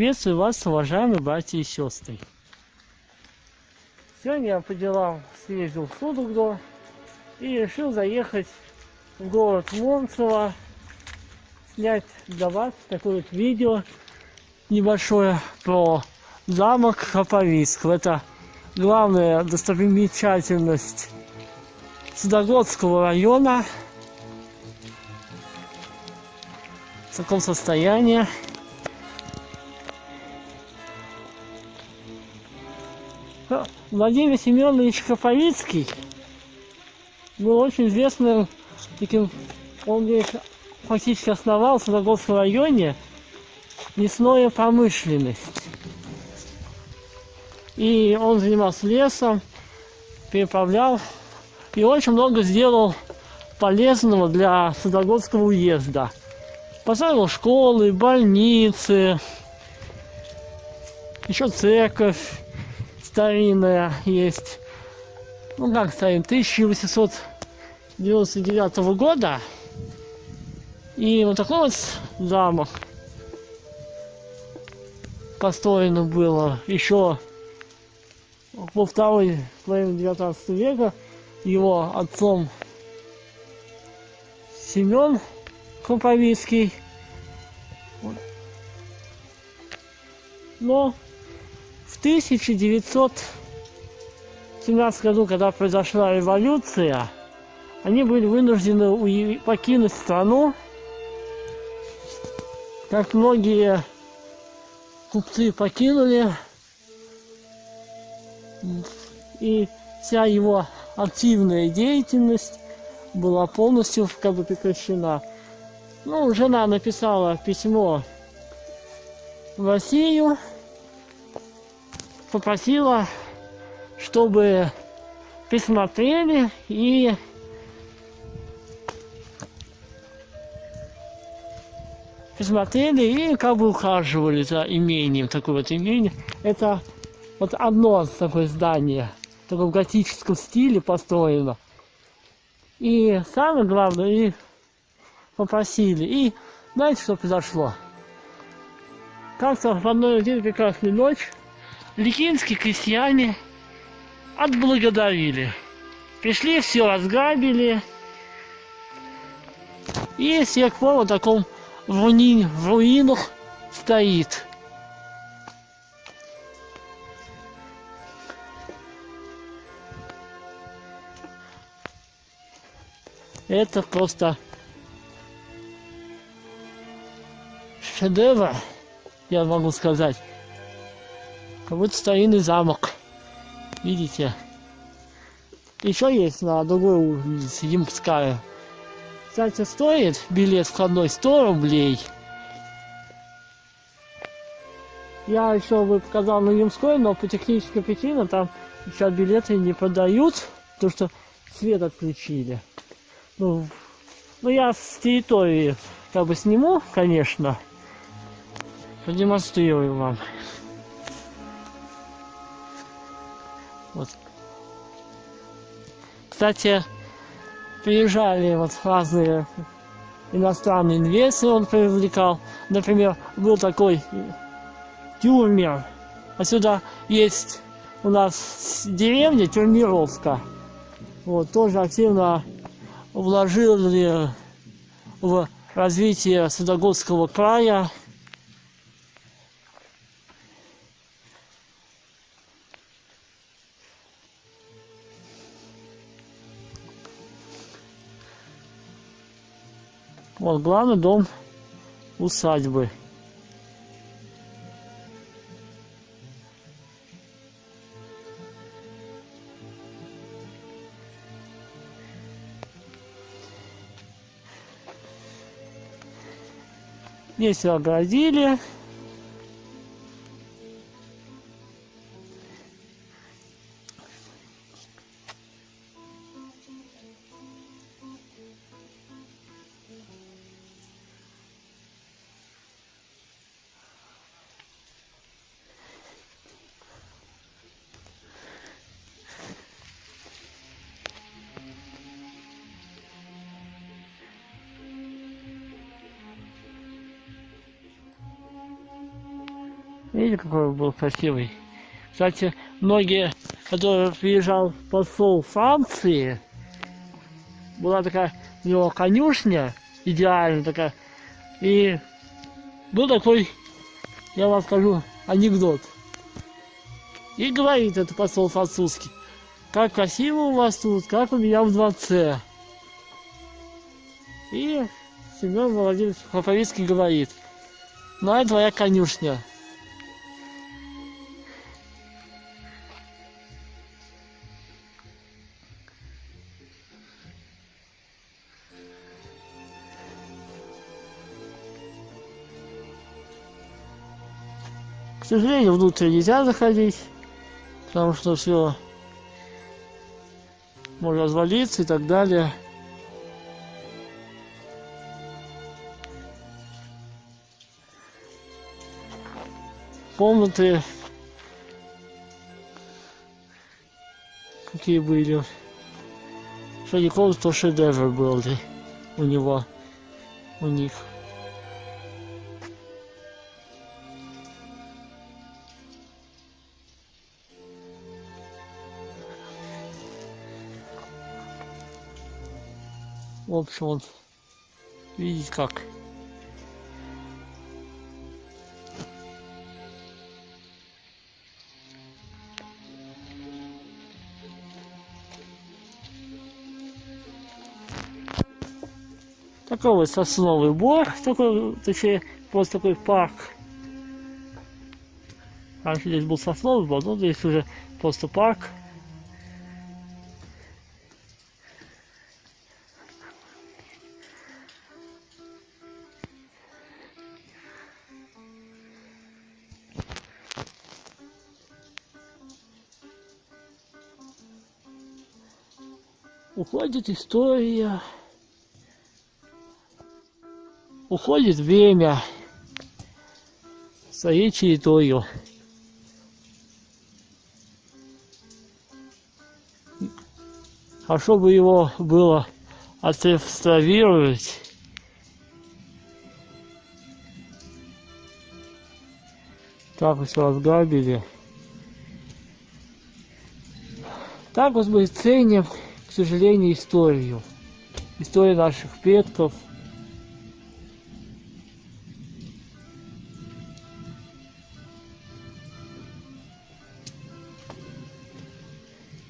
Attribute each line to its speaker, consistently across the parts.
Speaker 1: Приветствую вас, уважаемые братья и сестры. Сегодня я по делам съездил в Судогду и решил заехать в город Монцево, снять для вас такое вот видео небольшое про замок Храповицк. Это главная достопримечательность Судогодского района. В таком состоянии. Владимир Семенович Храповицкий был очень известным таким, он здесь фактически основал в Судогодском районе лесную промышленность. И он занимался лесом, переправлял и очень много сделал полезного для Судогодского уезда. Поставил школы, больницы, еще церковь старинная есть. Ну как старинная, 1899 года. И вот такой вот замок построено было еще во второй половине 19 века его отцом Семен Храповицкий. Но в 1917 году, когда произошла революция, они были вынуждены покинуть страну. Как многие купцы покинули, и вся его активная деятельность была полностью как бы прекращена. Ну, жена написала письмо в Россию, попросила, чтобы присмотрели и как бы ухаживали за имением. Такое вот имение. Это вот одно такое здание, такое в готическом стиле построено. И самое главное, и попросили. И знаете, что произошло? Как-то в одной день прекрасную ночь ликинские крестьяне отблагодарили. Пришли, все разграбили. И с тех пор в таком в руинах стоит. Это просто шедевр, я могу сказать. Как будто старинный замок. Видите? Еще есть на другой улице, Ямская. Кстати, стоит билет входной 100 рублей. Я еще бы показал на Ямской, но по технической причине там сейчас билеты не продают, потому что свет отключили. Ну я с территории как бы сниму, конечно. Продемонстрирую вам. Вот. Кстати, приезжали вот разные иностранные инвесторы, он привлекал. Например, был такой Тюрмер. Отсюда есть у нас деревня Тюрмировка. Вот, тоже активно вложили в развитие Судогодского края. Вот главный дом усадьбы. Здесь все оградили. Видите, какой он был красивый. Кстати, многие, которые приезжал посол Франции, была такая у него конюшня, идеальная такая. И был такой, я вам скажу, анекдот. И говорит этот посол французский: как красиво у вас тут, как у меня в дворце. И Семен Владимирович Храповицкий говорит: ну, это твоя конюшня. К сожалению, внутрь нельзя заходить, потому что все может развалиться и так далее. Комнаты какие были. Что не комната, то шедевр был у него, у них. В общем, вот, видите как. Такой вот сосновый бор, такой, точнее, просто такой парк. Раньше здесь был сосновый бор, но здесь уже просто парк. Уходит история, уходит время своей чередою. Хорошо бы его было отреставрировать. Так вот все разграбили. Так вот мы ценим, к сожалению, историю. Историю наших предков.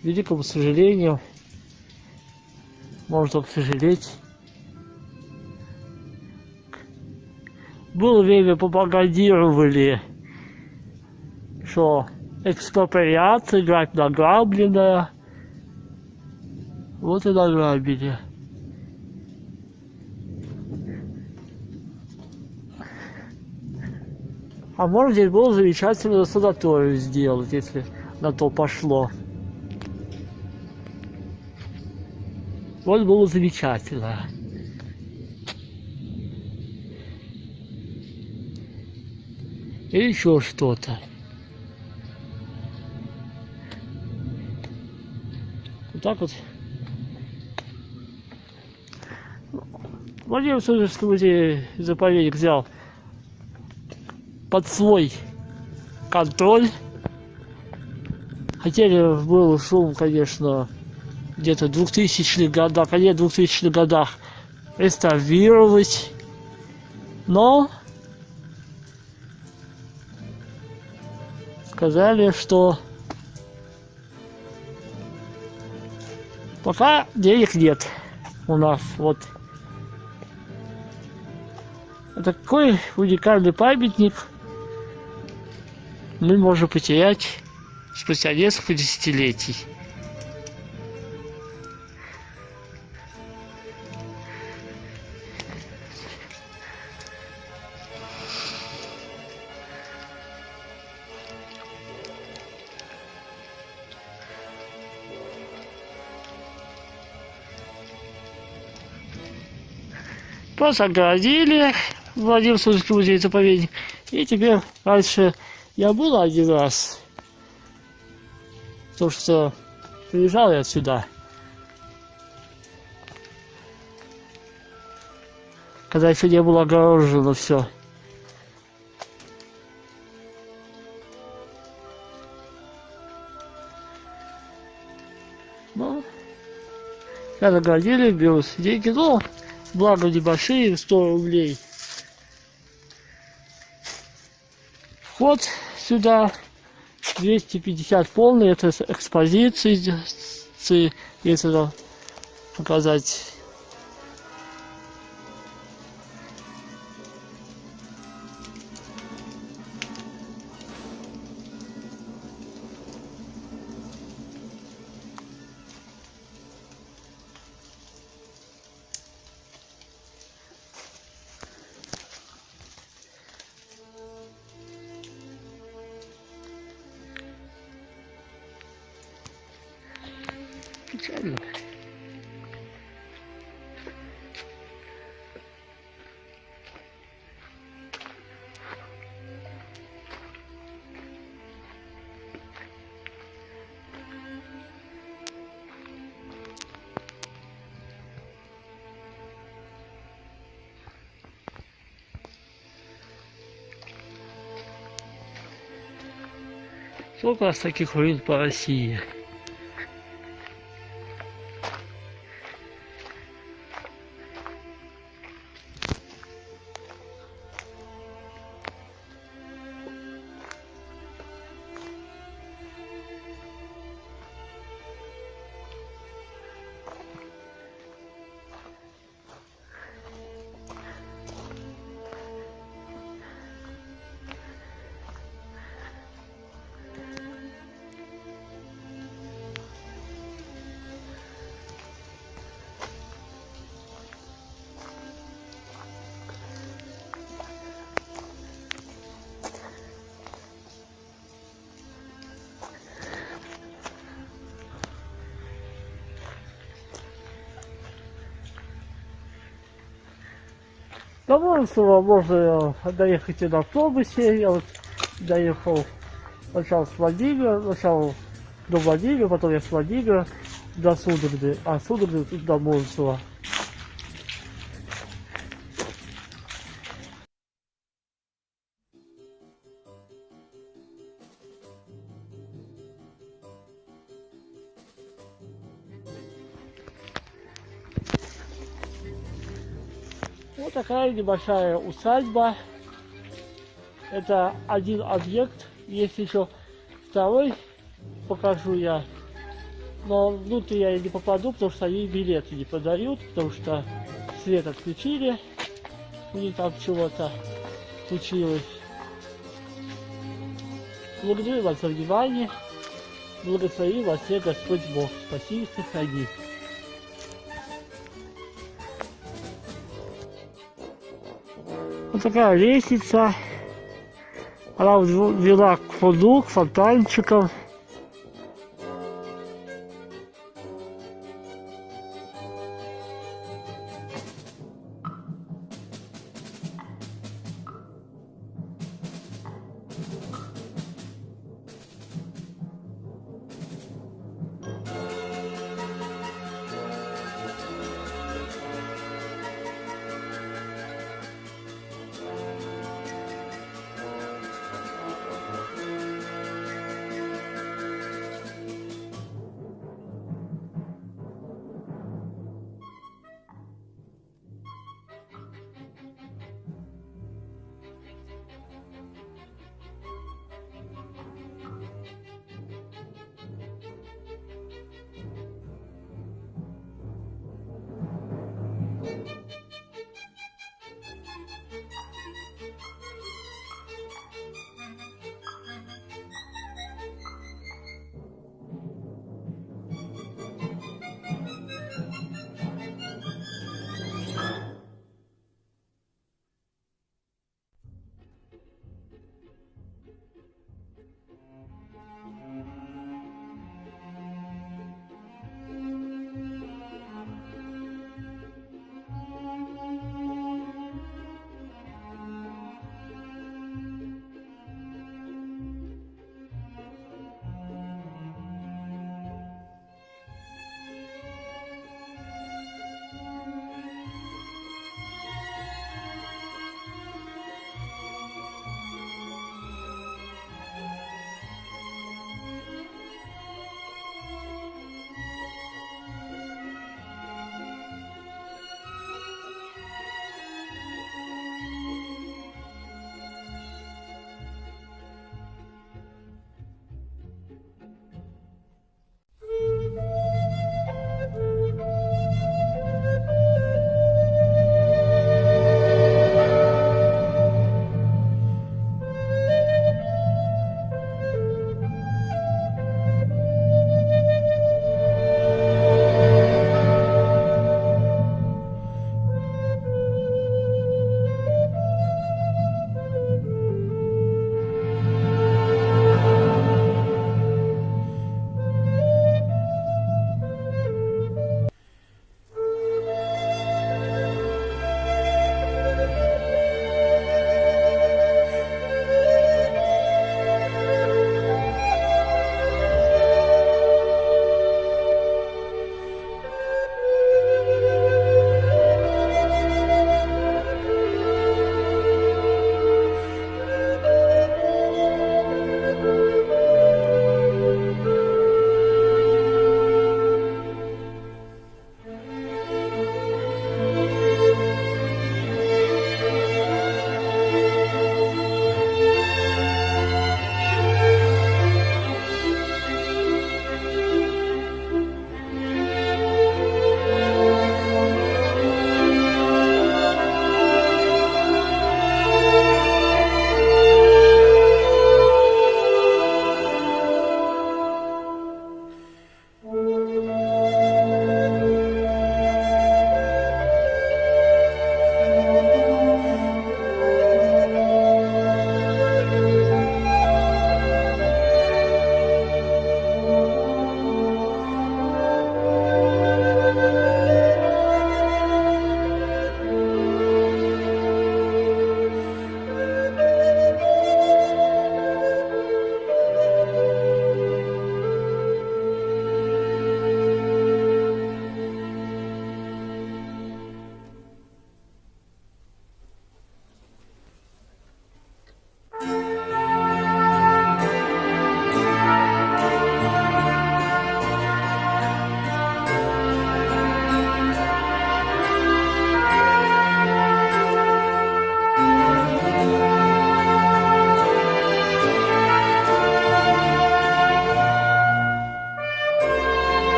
Speaker 1: К великому сожалению, можно только сожалеть. Было время, пропагандировали, что экспроприация, грабь награбленная. Вот и награбили. А может, здесь было замечательно санаторию сделать, если на то пошло. Вот было замечательно. И еще что-то. Вот так вот. Владимир Суздальский музей заповедник взял под свой контроль. Хотели, был шум, конечно, где-то в 2000-х годах, конец 2000-х годах реставрировать, но сказали, что пока денег нет у нас. Вот. Такой уникальный памятник мы можем потерять спустя несколько десятилетий. Просто огородили Владимир Суздальский музей-заповедник. И теперь раньше я был один раз, потому что приезжал я сюда, когда еще не было огорожено все. Я наградили, беру деньги, ну, благо небольшие, 100 рублей. Вход сюда 250 полный, это с экспозиции, если показать. Печально. Сколько у нас таких руин по России? До Воронцова можно доехать и на автобусе. Я вот доехал сначала с Владимира, сначала до Владимира, потом я с Владимира до Судорожной, а Судорожной тут до Воронцова. Вот такая небольшая усадьба. Это один объект. Есть еще второй, покажу я. Но внутрь я не попаду, потому что они билеты не продают, потому что свет отключили. У них там чего-то случилось. Благодарю вас за внимание. Благослови вас всех Господь Бог. Спаси и сохрани. Вот такая лестница. Она вела к фонду, к фонтанчикам.